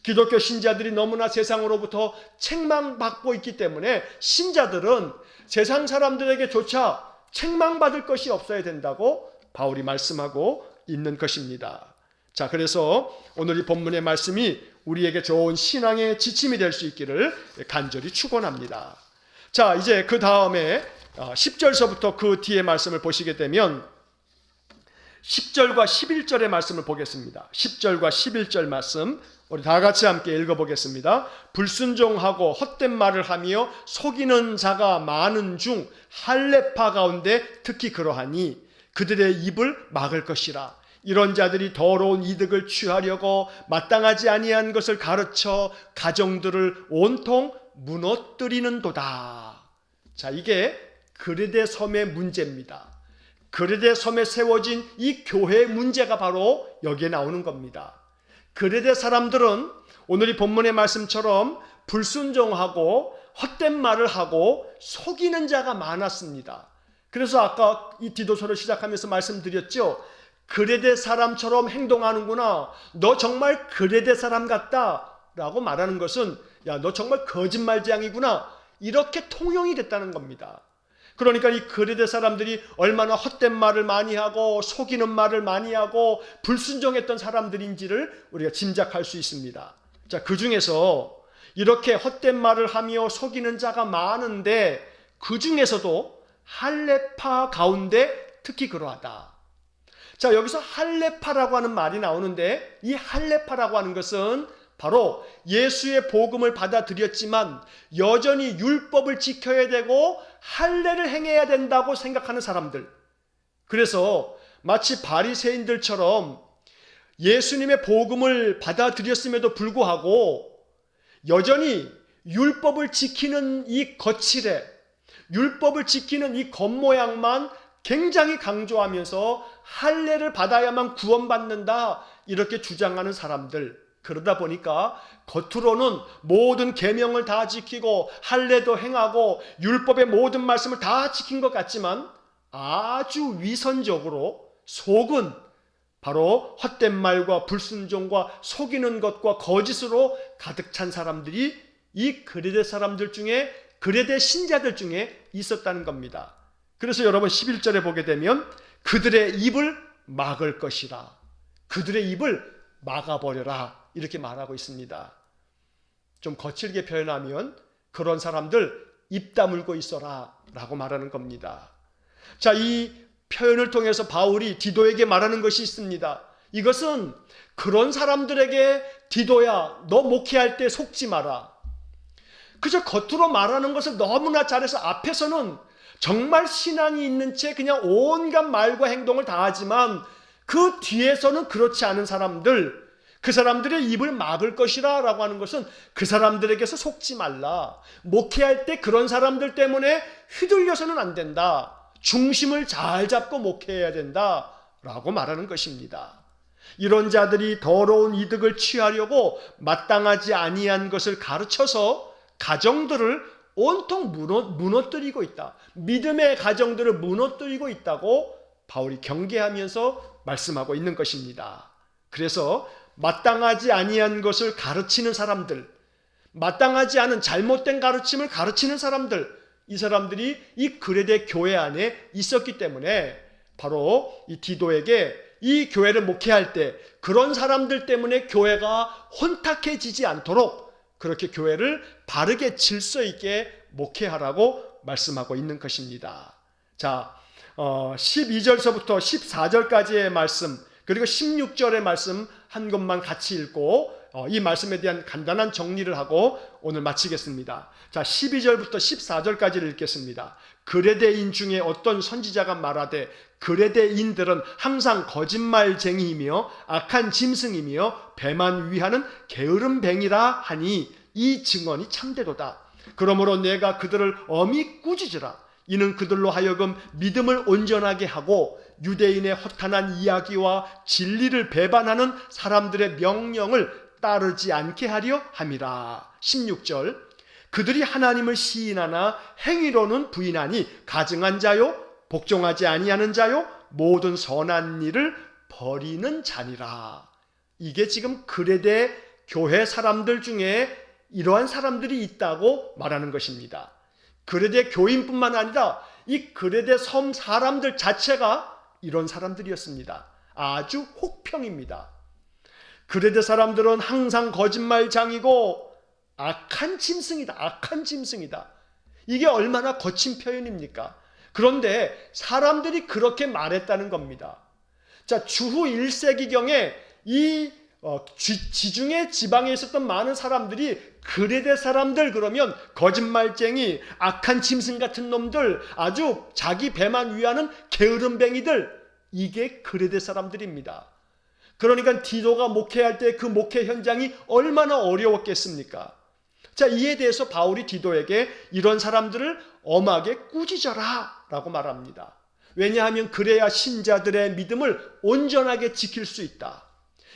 기독교 신자들이 너무나 세상으로부터 책망받고 있기 때문에 신자들은 세상 사람들에게조차 책망받을 것이 없어야 된다고 바울이 말씀하고 있는 것입니다. 자, 그래서 오늘 이 본문의 말씀이 우리에게 좋은 신앙의 지침이 될 수 있기를 간절히 축원합니다. 자, 이제 그 다음에 10절서부터 그 뒤에 말씀을 보시게 되면 10절과 11절의 말씀을 보겠습니다. 10절과 11절 말씀 우리 다 같이 함께 읽어보겠습니다. 불순종하고 헛된 말을 하며 속이는 자가 많은 중 할례파 가운데 특히 그러하니 그들의 입을 막을 것이라. 이런 자들이 더러운 이득을 취하려고 마땅하지 아니한 것을 가르쳐 가정들을 온통 무너뜨리는도다. 자, 이게 그레데 섬의 문제입니다. 그레데 섬에 세워진 이 교회의 문제가 바로 여기에 나오는 겁니다. 그레데 사람들은 오늘 이 본문의 말씀처럼 불순종하고 헛된 말을 하고 속이는 자가 많았습니다. 그래서 아까 이 디도서를 시작하면서 말씀드렸죠. 그레데 사람처럼 행동하는구나. 너 정말 그레데 사람 같다 라고 말하는 것은 야, 너 정말 거짓말쟁이구나. 이렇게 통용이 됐다는 겁니다. 그러니까 이 그레데 사람들이 얼마나 헛된 말을 많이 하고 속이는 말을 많이 하고 불순종했던 사람들인지를 우리가 짐작할 수 있습니다. 자, 그 중에서 이렇게 헛된 말을 하며 속이는 자가 많은데 그 중에서도 할례파 가운데 특히 그러하다. 자, 여기서 할례파라고 하는 말이 나오는데 이 할례파라고 하는 것은 바로 예수의 복음을 받아들였지만 여전히 율법을 지켜야 되고 할례를 행해야 된다고 생각하는 사람들. 그래서 마치 바리새인들처럼 예수님의 복음을 받아들였음에도 불구하고 여전히 율법을 지키는 이 거칠에, 율법을 지키는 이 겉모양만 굉장히 강조하면서 할례를 받아야만 구원받는다 이렇게 주장하는 사람들. 그러다 보니까 겉으로는 모든 계명을 다 지키고 할례도 행하고 율법의 모든 말씀을 다 지킨 것 같지만 아주 위선적으로 속은 바로 헛된 말과 불순종과 속이는 것과 거짓으로 가득 찬 사람들이 이 그레데 사람들 중에, 그레데 신자들 중에 있었다는 겁니다. 그래서 여러분 11절에 보게 되면 그들의 입을 막을 것이라, 그들의 입을 막아버려라 이렇게 말하고 있습니다. 좀 거칠게 표현하면 그런 사람들 입 다물고 있어라 라고 말하는 겁니다. 자, 이 표현을 통해서 바울이 디도에게 말하는 것이 있습니다. 이것은 그런 사람들에게 디도야, 너 목회할 때 속지 마라. 그저 겉으로 말하는 것을 너무나 잘해서 앞에서는 정말 신앙이 있는 채 그냥 온갖 말과 행동을 다 하지만 그 뒤에서는 그렇지 않은 사람들, 그 사람들의 입을 막을 것이라 라고 하는 것은 그 사람들에게서 속지 말라. 목회할 때 그런 사람들 때문에 휘둘려서는 안 된다. 중심을 잘 잡고 목회해야 된다 라고 말하는 것입니다. 이런 자들이 더러운 이득을 취하려고 마땅하지 아니한 것을 가르쳐서 가정들을 온통 무너뜨리고 있다. 믿음의 가정들을 무너뜨리고 있다고 바울이 경계하면서 말씀하고 있는 것입니다. 그래서 마땅하지 아니한 것을 가르치는 사람들, 마땅하지 않은 잘못된 가르침을 가르치는 사람들, 이 사람들이 이 그레데 교회 안에 있었기 때문에 바로 이 디도에게 이 교회를 목회할 때 그런 사람들 때문에 교회가 혼탁해지지 않도록 그렇게 교회를 바르게 질서 있게 목회하라고 말씀하고 있는 것입니다. 자, 12절서부터 14절까지의 말씀, 그리고 16절의 말씀 한 것만 같이 읽고 이 말씀에 대한 간단한 정리를 하고 오늘 마치겠습니다. 자, 12절부터 14절까지를 읽겠습니다. 그레데인 중에 어떤 선지자가 말하되 그레데인들은 항상 거짓말쟁이이며 악한 짐승이며 배만 위하는 게으름뱅이라 하니 이 증언이 참되도다. 그러므로 내가 그들을 엄히 꾸짖으라. 이는 그들로 하여금 믿음을 온전하게 하고 유대인의 허탄한 이야기와 진리를 배반하는 사람들의 명령을 따르지 않게 하려 함이라. 16절 그들이 하나님을 시인하나 행위로는 부인하니 가증한 자요 복종하지 아니하는 자요 모든 선한 일을 버리는 자니라. 이게 지금 그레데 교회 사람들 중에 이러한 사람들이 있다고 말하는 것입니다. 그레데 교인뿐만 아니라 이 그레데 섬 사람들 자체가 이런 사람들이었습니다. 아주 혹평입니다. 그레데 사람들은 항상 거짓말장이고 악한 짐승이다. 악한 짐승이다. 이게 얼마나 거친 표현입니까? 그런데 사람들이 그렇게 말했다는 겁니다. 자, 주후 1세기경에 이 지중해 지방에 있었던 많은 사람들이 그레데 사람들 그러면 거짓말쟁이, 악한 짐승 같은 놈들, 아주 자기 배만 위하는 게으름뱅이들, 이게 그레데 사람들입니다. 그러니까 디도가 목회할 때 그 목회 현장이 얼마나 어려웠겠습니까? 자, 이에 대해서 바울이 디도에게 이런 사람들을 엄하게 꾸짖어라 라고 말합니다. 왜냐하면 그래야 신자들의 믿음을 온전하게 지킬 수 있다.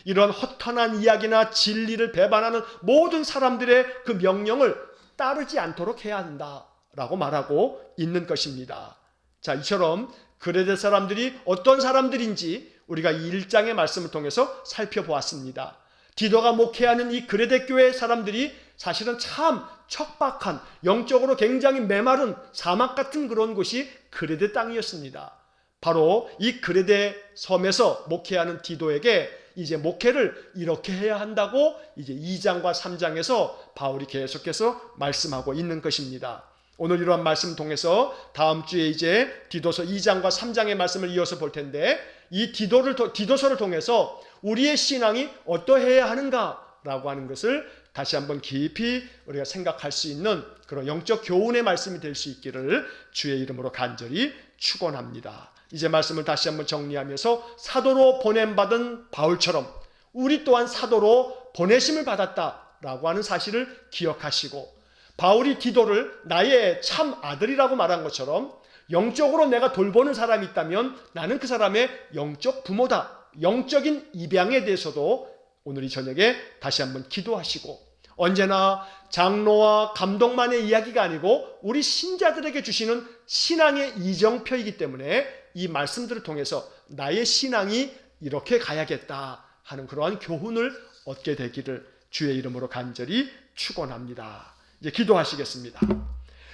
이런 허탄한 이야기나 진리를 배반하는 모든 사람들의 그 명령을 따르지 않도록 해야 한다라고 말하고 있는 것입니다. 자, 이처럼 그레데 사람들이 어떤 사람들인지 우리가 1장의 말씀을 통해서 살펴보았습니다. 디도가 목회하는 이 그레데 교회 사람들이 사실은 참 척박한, 영적으로 굉장히 메마른 사막 같은 그런 곳이 그레데 땅이었습니다. 바로 이 그레데 섬에서 목회하는 디도에게 이제 목회를 이렇게 해야 한다고 이제 2장과 3장에서 바울이 계속해서 말씀하고 있는 것입니다. 오늘 이러한 말씀 통해서 다음 주에 이제 디도서 2장과 3장의 말씀을 이어서 볼 텐데 이 디도서를 통해서 우리의 신앙이 어떠해야 하는가라고 하는 것을 다시 한번 깊이 우리가 생각할 수 있는 그런 영적 교훈의 말씀이 될 수 있기를 주의 이름으로 간절히 축원합니다. 이제 말씀을 다시 한번 정리하면서 사도로 보냄받은 바울처럼 우리 또한 사도로 보내심을 받았다라고 하는 사실을 기억하시고 바울이 디도를 나의 참 아들이라고 말한 것처럼 영적으로 내가 돌보는 사람이 있다면 나는 그 사람의 영적 부모다. 영적인 입양에 대해서도 오늘 이 저녁에 다시 한번 기도하시고 언제나 장로와 감독만의 이야기가 아니고 우리 신자들에게 주시는 신앙의 이정표이기 때문에 이 말씀들을 통해서 나의 신앙이 이렇게 가야겠다 하는 그러한 교훈을 얻게 되기를 주의 이름으로 간절히 축원합니다. 이제 기도하시겠습니다.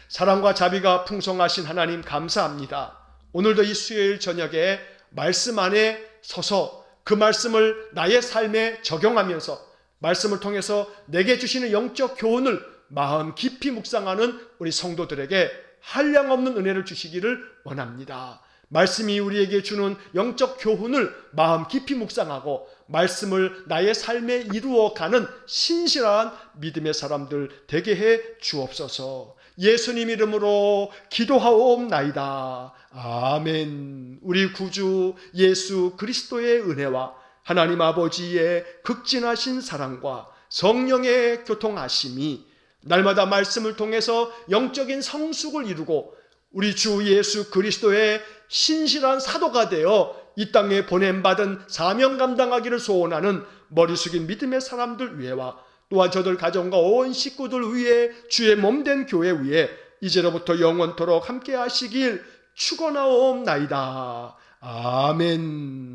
사랑과 자비가 풍성하신 하나님 감사합니다. 오늘도 이 수요일 저녁에 말씀 안에 서서 그 말씀을 나의 삶에 적용하면서 말씀을 통해서 내게 주시는 영적 교훈을 마음 깊이 묵상하는 우리 성도들에게 한량없는 은혜를 주시기를 원합니다. 말씀이 우리에게 주는 영적 교훈을 마음 깊이 묵상하고 말씀을 나의 삶에 이루어가는 신실한 믿음의 사람들 되게 해 주옵소서. 예수님 이름으로 기도하옵나이다. 아멘. 우리 구주 예수 그리스도의 은혜와 하나님 아버지의 극진하신 사랑과 성령의 교통하심이 날마다 말씀을 통해서 영적인 성숙을 이루고 우리 주 예수 그리스도의 신실한 사도가 되어 이 땅에 보냄받은 사명 감당하기를 소원하는 머리 숙인 믿음의 사람들 위에와 또한 저들 가정과 온 식구들 위에 주의 몸된 교회 위에 이제로부터 영원토록 함께 하시길 축원하옵나이다. 아멘.